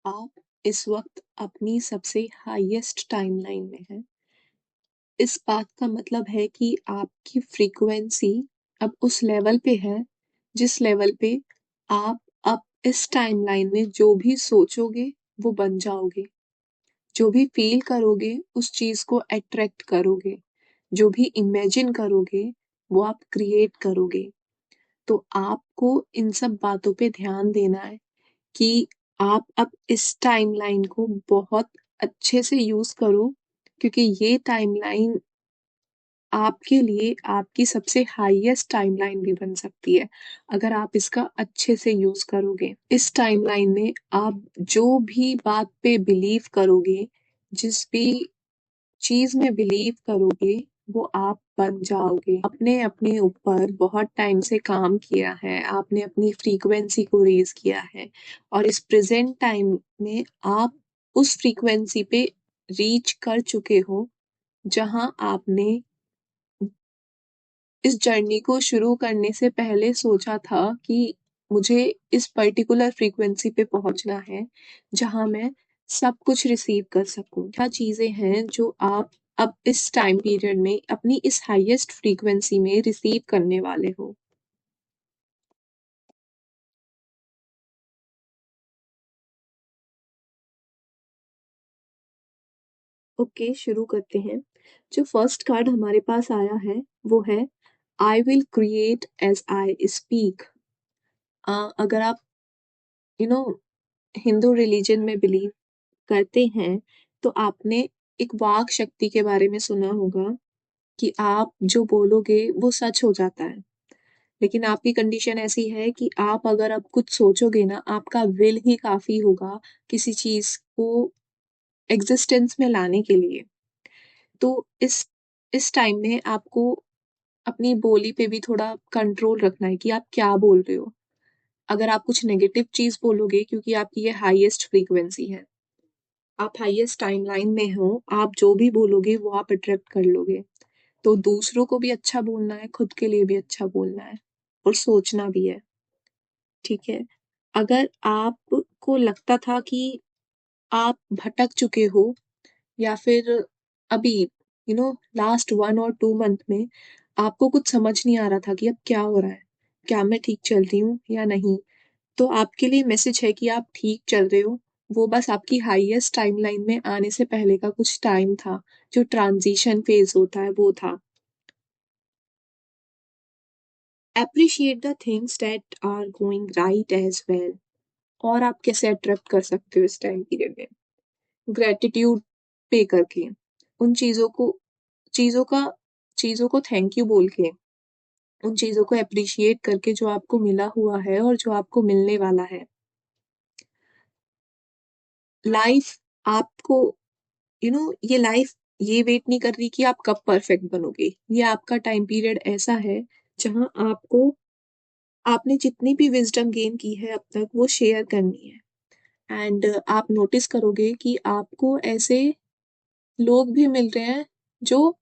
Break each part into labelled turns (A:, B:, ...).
A: आप इस वक्त अपनी सबसे हाईएस्ट टाइमलाइन में हैं। इस बात का मतलब है कि आपकी फ्रीक्वेंसी अब उस लेवल पे है जिस लेवल पे आप अब इस टाइमलाइन में जो भी सोचोगे वो बन जाओगे। जो भी फील करोगे उस चीज को अट्रैक्ट करोगे। जो भी इमेजिन करोगे वो आप क्रिएट करोगे। तो आपको इन सब बातों पे ध्यान देना है कि आप अब इस टाइमलाइन को बहुत अच्छे से यूज करो, क्योंकि ये टाइमलाइन आपके लिए आपकी सबसे हाईएस्ट टाइमलाइन भी बन सकती है अगर आप इसका अच्छे से यूज करोगे। इस टाइमलाइन में आप जो भी बात पे बिलीव करोगे, जिस भी चीज में बिलीव करोगे, वो आप बन जाओगे। आपने अपने ऊपर बहुत टाइम से काम किया है, आपने अपनी फ्रीक्वेंसी को रेज किया है और इस प्रेजेंट टाइम में आप उस फ्रीक्वेंसी पे रीच कर चुके हो जहां आपने इस जर्नी को शुरू करने से पहले सोचा था कि मुझे इस पर्टिकुलर फ्रीक्वेंसी पे पहुंचना है जहां मैं सब कुछ रिसीव कर सकूं। क्या चीजें हैं जो आप अब इस टाइम पीरियड में अपनी इस हाईएस्ट फ्रीक्वेंसी में रिसीव करने वाले हो? ओके, शुरू करते हैं। जो फर्स्ट कार्ड हमारे पास आया है वो है I will create as I speak. अगर आप यू नो हिंदू रिलीजन में बिलीव करते हैं तो आपने एक वाक शक्ति के बारे में सुना होगा कि आप जो बोलोगे वो सच हो जाता है। लेकिन आपकी कंडीशन ऐसी है कि आप अगर अब कुछ सोचोगे ना, आपका विल ही काफी होगा किसी चीज को एग्जिस्टेंस में लाने के लिए। तो इस टाइम में आपको अपनी बोली पे भी थोड़ा कंट्रोल रखना है कि आप क्या बोल रहे हो। अगर आप कुछ नेगेटिव चीज बोलोगे, क्योंकि आपकी ये हाईएस्ट फ्रीक्वेंसी है, आप हाईएस्ट टाइमलाइन में हो, आप जो भी बोलोगे वो आप अट्रैक्ट कर लोगे। तो दूसरों को भी अच्छा बोलना है, खुद के लिए भी अच्छा बोलना है और सोचना भी है। ठीक है। अगर आपको लगता था कि आप भटक चुके हो या फिर अभी लास्ट 1 और 2 मंथ में आपको कुछ समझ नहीं आ रहा था कि अब क्या हो रहा है, क्या मैं ठीक चल रही हूँ या नहीं, तो आपके लिए मैसेज है कि आप ठीक चल रहे हो। वो बस आपकी हाईएस्ट टाइमलाइन में आने से पहले का कुछ टाइम था, जो ट्रांजिशन फेज होता है वो था। Appreciate the things that are going right as well. और आप कैसे अट्रैक्ट कर सकते हो इस टाइम पीरियड में? ग्रेटिट्यूड पे करके, उन चीजों का चीजों को थैंक यू बोल के, उन चीजों को अप्रिशिएट करके जो आपको मिला हुआ है और जो आपको मिलने वाला है। लाइफ आपको ये लाइफ ये वेट नहीं कर रही कि आप कब परफेक्ट बनोगे। ये आपका टाइम पीरियड ऐसा है जहां आपको आपने जितनी भी विजडम गेन की है अब तक वो शेयर करनी है। एंड आप नोटिस करोगे कि आपको ऐसे लोग भी मिल रहे हैं जो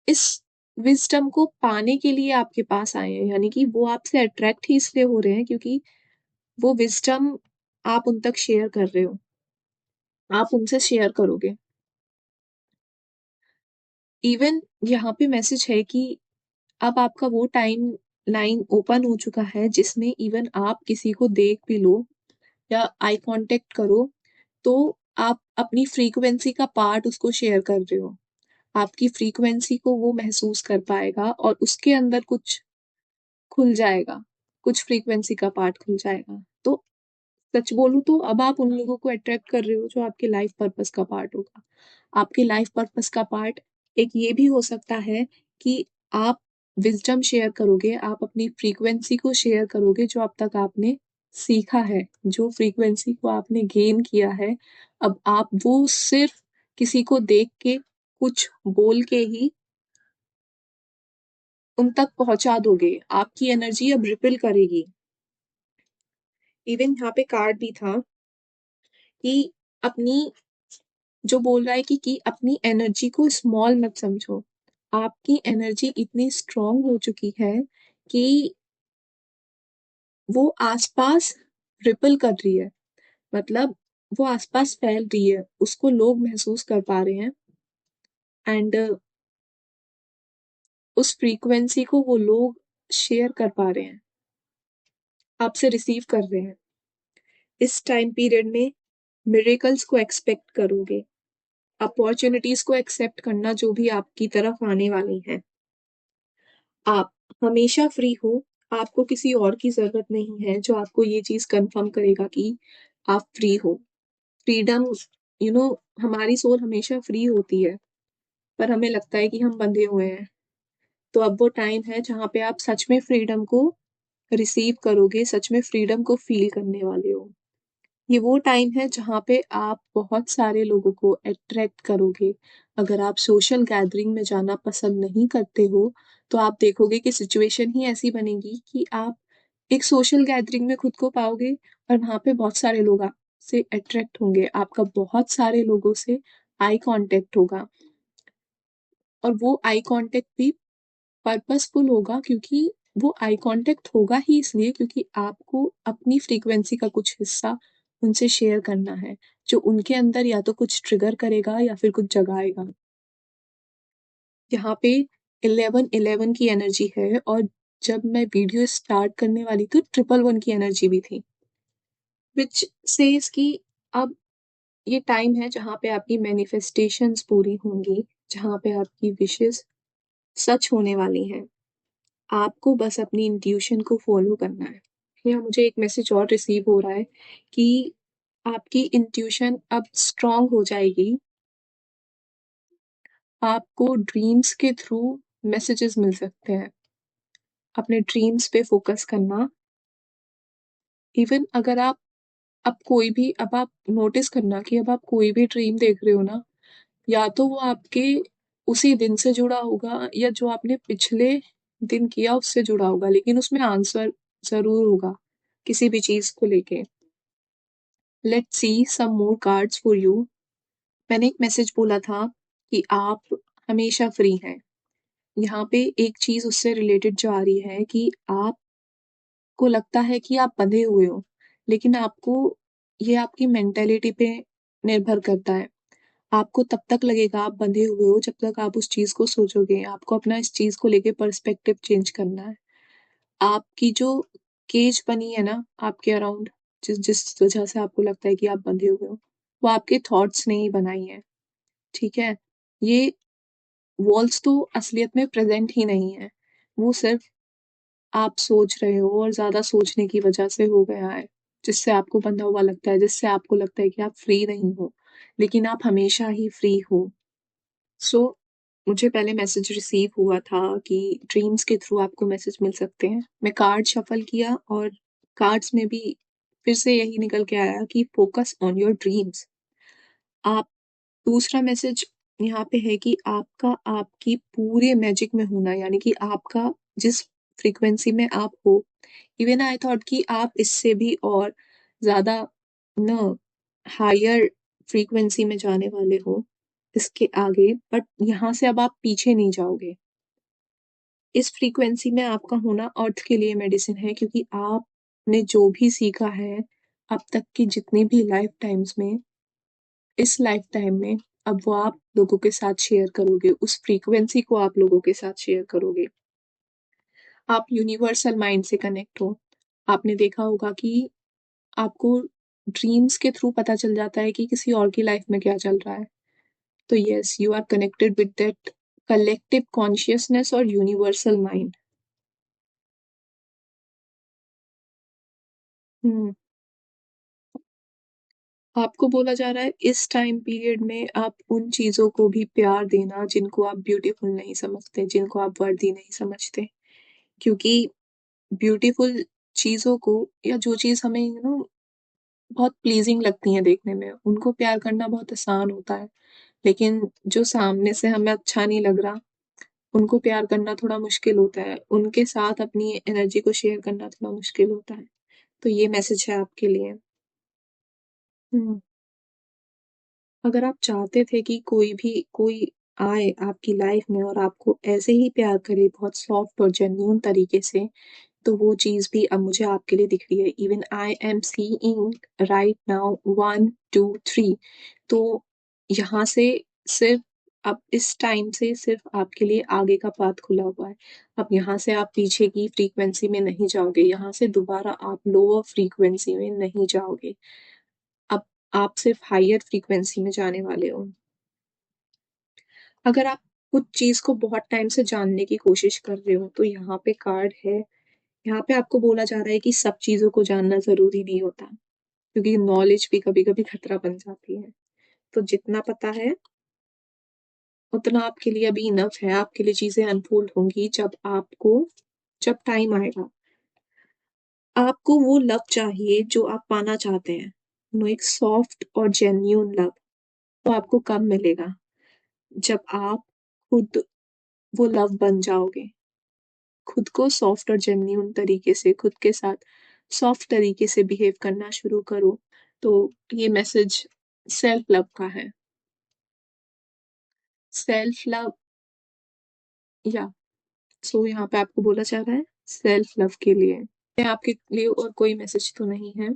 A: इस विजडम को पाने के लिए आपके पास आए हैं, यानी कि वो आपसे अट्रैक्ट ही इसलिए हो रहे हैं क्योंकि वो विजडम आप उन तक शेयर कर रहे हो, आप उनसे शेयर करोगे। इवन यहाँ पे मैसेज है कि अब आपका वो टाइम लाइन ओपन हो चुका है जिसमें इवन आप किसी को देख भी लो या आई कांटेक्ट करो तो आप अपनी फ्रीक्वेंसी का पार्ट उसको शेयर कर रहे हो। आपकी फ्रीक्वेंसी को वो महसूस कर पाएगा और उसके अंदर कुछ खुल जाएगा, कुछ फ्रीक्वेंसी का पार्ट खुल जाएगा। तो सच बोलूं तो अब आप उन लोगों को अट्रैक्ट कर रहे हो जो आपके लाइफ पर्पस का पार्ट होगा। आपके लाइफ पर्पस का पार्ट एक ये भी हो सकता है कि आप विजडम शेयर करोगे, आप अपनी फ्रीक्वेंसी को शेयर करोगे जो अब तक आपने सीखा है, जो फ्रीक्वेंसी को आपने गेन किया है। अब आप वो सिर्फ किसी को देख के, कुछ बोल के ही उन तक पहुंचा दोगे। आपकी एनर्जी अब रिपल करेगी। इवन यहाँ पे कार्ड भी था कि अपनी जो बोल रहा है कि अपनी एनर्जी को स्मॉल मत समझो। आपकी एनर्जी इतनी स्ट्रांग हो चुकी है कि वो आसपास रिपल कर रही है। मतलब वो आसपास फैल रही है, उसको लोग महसूस कर पा रहे हैं एंड उस फ्रीक्वेंसी को वो लोग शेयर कर पा रहे हैं, आपसे रिसीव कर रहे हैं। इस टाइम पीरियड में मिरेकल्स को एक्सपेक्ट करोगे, अपॉर्चुनिटीज को एक्सेप्ट करना जो भी आपकी तरफ आने वाली हैं। आप हमेशा फ्री हो, आपको किसी और की जरूरत नहीं है जो आपको ये चीज कंफर्म करेगा कि आप फ्री हो। फ्रीडम, यू नो, हमारी सोल हमेशा फ्री होती है, पर हमें लगता है कि हम बंधे हुए हैं। तो अब वो टाइम है जहाँ पे आप सच में फ्रीडम को रिसीव करोगे, सच में फ्रीडम को फील करने वाले हो। ये वो टाइम है जहाँ पे आप बहुत सारे लोगों को अट्रैक्ट करोगे। अगर आप सोशल गैदरिंग में जाना पसंद नहीं करते हो, तो आप देखोगे कि सिचुएशन ही ऐसी बनेगी कि आप एक सोशल गैदरिंग में खुद को पाओगे और वहाँ पे बहुत सारे लोग आपसे अट्रैक्ट होंगे, आपका बहुत सारे लोगों से आई कांटेक्ट होगा। और वो आई कांटेक्ट भी पर्पसफुल होगा, क्योंकि वो आई कांटेक्ट होगा ही इसलिए क्योंकि आपको अपनी फ्रीक्वेंसी का कुछ हिस्सा उनसे शेयर करना है, जो उनके अंदर या तो कुछ ट्रिगर करेगा या फिर कुछ जगाएगा। यहाँ पे 1111 की एनर्जी है, और जब मैं वीडियो स्टार्ट करने वाली थी 111 की एनर्जी भी थी, विच सेज कि अब ये टाइम है जहाँ पे आपकी मैनिफेस्टेशंस पूरी होंगी, जहाँ पे आपकी विशेस सच होने वाली हैं। आपको बस अपनी इंट्यूशन को फॉलो करना है। यहाँ मुझे एक मैसेज और रिसीव हो रहा है कि आपकी इंट्यूशन अब स्ट्रांग हो जाएगी। आपको ड्रीम्स के थ्रू मैसेजेस मिल सकते हैं। अपने ड्रीम्स पे फोकस करना। इवन अगर अब आप नोटिस करना कि अब आप कोई भी ड्रीम देख रहे हो ना, या तो वो आपके उसी दिन से जुड़ा होगा या जो आपने पिछले दिन किया उससे जुड़ा होगा, लेकिन उसमें आंसर जरूर होगा किसी भी चीज को लेके। Let's see some more cards for you. मैंने एक मैसेज बोला था कि आप हमेशा फ्री हैं। यहाँ पे एक चीज उससे रिलेटेड जो आ रही है कि आपको लगता है कि आप बंधे हुए हो, लेकिन आपको, ये आपकी मेंटेलिटी पे निर्भर करता है। आपको तब तक लगेगा आप बंधे हुए हो जब तक आप उस चीज को सोचोगे। आपको अपना इस चीज को लेके पर्सपेक्टिव चेंज करना है। आपकी जो केज बनी है ना आपके अराउंड, जिस जिस वजह से आपको लगता है कि आप बंधे हुए हो, वो आपके थॉट्स ने ही बनाई है। ठीक है, ये वॉल्स तो असलियत में प्रेजेंट ही नहीं है, वो सिर्फ आप सोच रहे हो और ज्यादा सोचने की वजह से हो गया है, जिससे आपको बंधा हुआ लगता है, जिससे आपको लगता है कि आप फ्री नहीं हो, लेकिन आप हमेशा ही फ्री हो। सो मुझे पहले मैसेज रिसीव हुआ था कि ड्रीम्स के थ्रू आपको मैसेज मिल सकते हैं। मैं कार्ड शफल किया और कार्ड्स में भी फिर से यही निकल के आया कि फोकस ऑन योर ड्रीम्स। आप, दूसरा मैसेज यहाँ पे है कि आपका आपकी पूरे मैजिक में होना, यानी कि आपका जिस फ्रीक्वेंसी में आप हो, इवन आई थॉट कि आप इससे भी और ज्यादा न हायर फ्रीक्वेंसी में जाने वाले हो इसके आगे, बट यहाँ से अब आप पीछे नहीं जाओगे। इस फ्रीक्वेंसी में आपका होना अर्थ के लिए मेडिसिन है, क्योंकि आपने जो भी सीखा है अब तक की जितनी भी लाइफ टाइम्स में, इस लाइफ टाइम में अब वो आप लोगों के साथ शेयर करोगे, उस फ्रीक्वेंसी को आप लोगों के साथ शेयर करोगे। आप यूनिवर्सल माइंड से कनेक्ट हो। आपने देखा होगा कि आपको ड्रीम्स के थ्रू पता चल जाता है कि किसी और की लाइफ में क्या चल रहा है। तो yes, you are connected with that collective consciousness और यूनिवर्सल माइंड। हम्म। आपको बोला जा रहा है इस टाइम पीरियड में आप उन चीजों को भी प्यार देना जिनको आप ब्यूटीफुल नहीं समझते, जिनको आप वर्दी नहीं समझते। क्योंकि ब्यूटीफुल चीजों को, या जो चीज हमें बहुत प्लीजिंग लगती है देखने में, उनको प्यार करना बहुत आसान होता है। लेकिन जो सामने से हमें अच्छा नहीं लग रहा, उनको प्यार करना थोड़ा मुश्किल होता है, उनके साथ अपनी एनर्जी को शेयर करना थोड़ा मुश्किल होता है। तो ये मैसेज है आपके लिए। हम्म। अगर आप चाहते थे कि कोई आए आपकी लाइफ में और आपको ऐसे ही प्यार करे बहुत सॉफ्ट और जेन्यून तरीके से, तो वो चीज़ भी अब मुझे आपके लिए दिख रही है। Even I am seeing right now 1 2 3। तो यहाँ से सिर्फ अब इस टाइम से सिर्फ आपके लिए आगे का पाथ खुला हुआ है। अब यहाँ से आप पीछे की फ्रीक्वेंसी में नहीं जाओगे, यहाँ से दोबारा आप लोअर फ्रीक्वेंसी में नहीं जाओगे। अब आप सिर्फ हायर फ्रीक्वेंसी में जाने वाले हो। अगर आप कुछ चीज़ को बहुत टाइम से जानने की कोशिश कर रहे हो, तो यहाँ पे कार्ड है। यहाँ पे आपको बोला जा रहा है कि सब चीज़ों को जानना ज़रूरी नहीं होता, क्योंकि नॉलेज भी कभी-कभी खतरा बन जाती है। तो जितना पता है, उतना आपके लिए अभी इनफ है। आपके लिए चीज़ें अनफोल्ड होंगी जब टाइम आएगा। आपको वो लव चाहिए जो आप पाना चाहते हैं। एक सॉफ्ट और जेन्युइन लव। तो आपको कब मिलेगा? जब आप खुद वो लव बन जाओगे। खुद को सॉफ्ट और जेन्युइन तरीके से खुद के साथ सॉफ्ट तरीके से बिहेव करना शुरू करो। तो ये मैसेज सेल्फ लव का है। सेल्फ लव, या सो यहाँ पे आपको बोला जा रहा है सेल्फ लव के लिए। आपके लिए और कोई मैसेज तो नहीं है।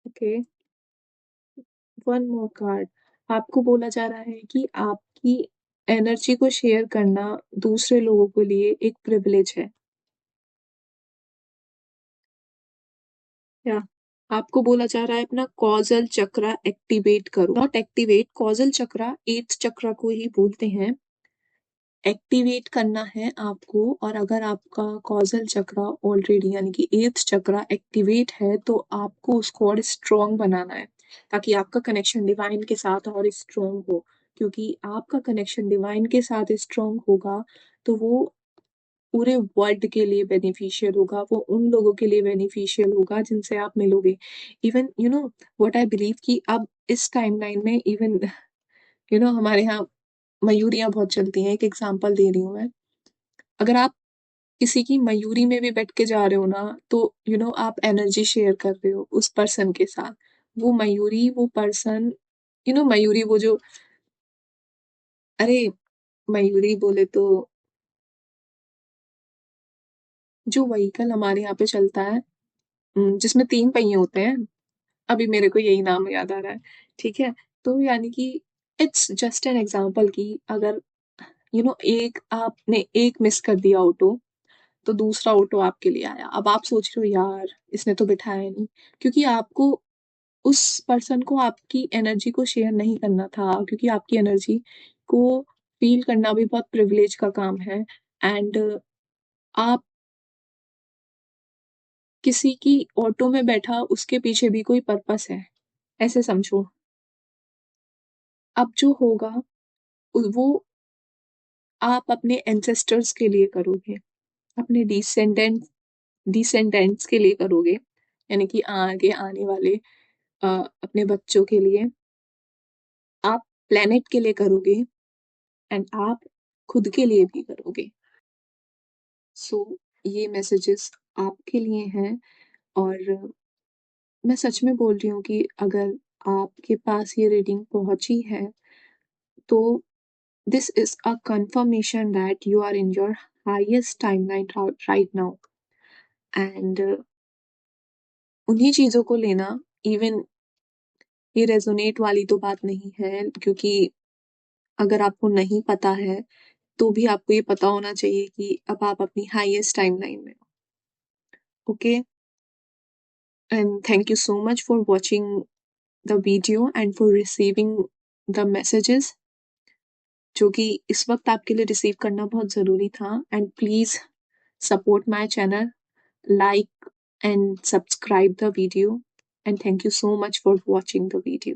A: Okay, one more card. आपको बोला जा रहा है कि आपकी एनर्जी को शेयर करना दूसरे लोगों के लिए एक प्रिविलेज है। क्या आपको बोला जा रहा है अपना कॉजल चक्रा एक्टिवेट करो, not activate, causal chakra eighth chakra को ही बोलते हैं। एक्टिवेट करना है आपको। और अगर आपका कॉजल चक्रा ऑलरेडी यानी कि एट्थ चक्रा एक्टिवेट है, तो आपको उसको और स्ट्रॉन्ग बनाना है, ताकि आपका कनेक्शन डिवाइन के साथ और स्ट्रॉन्ग हो। क्योंकि आपका कनेक्शन डिवाइन के साथ स्ट्रॉन्ग होगा, तो वो पूरे वर्ल्ड के लिए बेनिफिशियल होगा, वो उन लोगों के लिए बेनिफिशियल होगा जिनसे आप मिलोगे। इवन व्हाट आई बिलीव कि अब इस टाइमलाइन में इवन हमारे यहाँ मयूरियाँ बहुत चलती हैं। एक एग्जांपल दे रही हूँ मैं। अगर आप किसी की मयूरी में भी बैठ के जा रहे हो ना, तो आप एनर्जी शेयर कर रहे हो उस पर्सन के साथ। वो मयूरी, वो पर्सन, मयूरी वो जो, अरे मयूरी बोले तो जो व्हीकल हमारे यहाँ पे चलता है, जिसमें 3 पहिए होते हैं। अभी मेरे को यही नाम याद आ रहा है। ठीक है। तो यानी कि इट्स जस्ट एन एग्जांपल कि अगर एक आपने एक मिस कर दिया ऑटो, तो दूसरा ऑटो आपके लिए आया। अब आप सोच रहे हो यार इसने तो बिठाया नहीं, क्योंकि आपको उस पर्सन को आपकी एनर्जी को शेयर नहीं करना था, क्योंकि आपकी एनर्जी को फील करना भी बहुत प्रिविलेज का काम है। एंड आप किसी की ऑटो में बैठा, उसके पीछे भी कोई पर्पस है, ऐसे समझो। अब जो होगा वो आप अपने एंसेस्टर्स के लिए करोगे, अपने डिसेंडेंट्स के लिए करोगे, यानी कि आगे आने वाले अपने बच्चों के लिए। आप प्लेनेट के लिए करोगे, एंड आप खुद के लिए भी करोगे। सो ये मैसेजेस आपके लिए हैं। और मैं सच में बोल रही हूँ कि अगर आपके पास ये रीडिंग पहुंची है, तो this is a confirmation that you are in your highest timeline right now. And उन्हीं चीजों को लेना। इवन ये रेजोनेट वाली तो बात नहीं है, क्योंकि अगर आपको नहीं पता है, तो भी आपको ये पता होना चाहिए कि अब आप अपनी हाईएस्ट टाइमलाइन में हो। Okay, and thank you so much for watching the video and for receiving the messages, जो कि इस वक्त आपके लिए रिसीव करना बहुत ज़रूरी था। And please support my channel, like and subscribe the video, and thank you so much for watching the video.